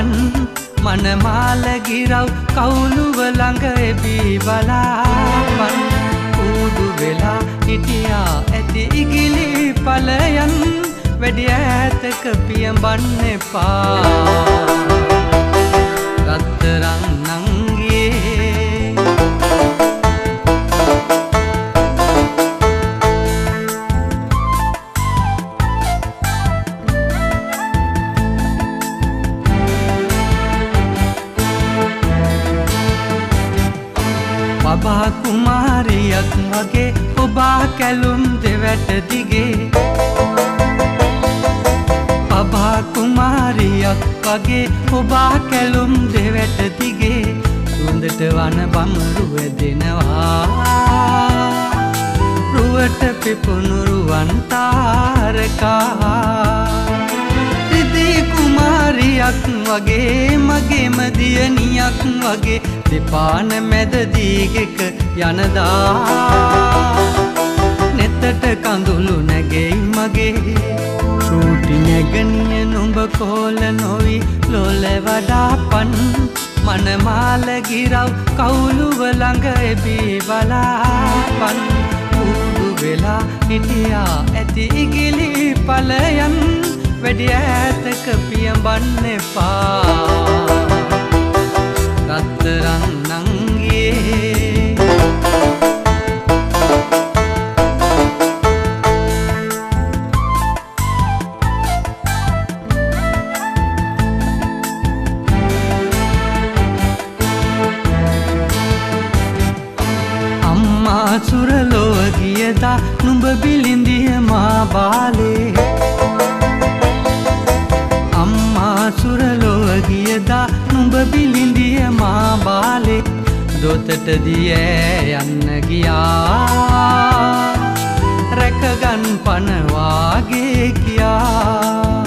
පන් මනමාල ගිරව් කවුළුව ළඟ එබී බලාපන් ඌඩු වෙලා හිටියා ඇති ඉගිලි පලයන් වැඩි ඈතක පියඹන්න එපා රත්තරන් නංගියේ බබා කුමාරියක් වගේ ඔබා කැලුම් දෙවැට දිගේ බබා කුමාරියක් වගේ ඔබා කැලුම් දෙවැට දිගේ සුවඳට වන බමරුව දෙනවා රුවට පිපුණු රුවන් තාරකා රිදී කුමාරියක් වගේ මගේම දියණියක් වගේ දෙපාන මැද දීගෙක යනදා නෙතට කඳුළු නැගෙයි මගේ ශූටි නැගනිය නුඹ කෝල නොවි ලොල වඩාපන් මනමාල ගිරව් කවුළුව ළඟ එබී බලාපන් ඌඩු වෙලා හිටියා ඇති ඉගිලි පලයන් වැඩි ඈතක පියඹන්න එපා රත්තරන් නංගියේ අම්මා සුරලොව ගියදා නුඹ බිලිඳිය මා බාලේ අම්මා සුරලොව ගියදා නුඹ බිලිඳිය මා බාලේ දොතට දියේ යන්න ගියා රැකගන් පනවාගේ කියා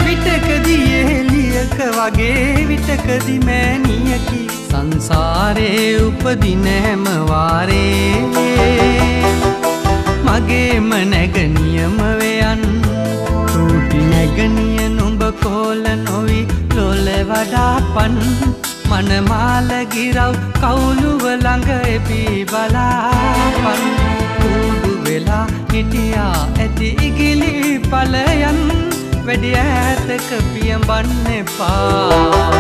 විටකදී එළියක වගේ විටකදී මෑණියකි සංසාරේ උපදින හැම වාරේ මගේම නැගනියම වෙයන් ශූටි නැගනිය නුඹ කෝල නොවි ලොල වඩාපන් මනමාල ගිරව් කවුළුව ළඟ එබී බලාපන් ඌඩු වෙලා හිටියා ඇති ඉගිලි පලයන් වැඩි ඈතක පියඹන්න එපා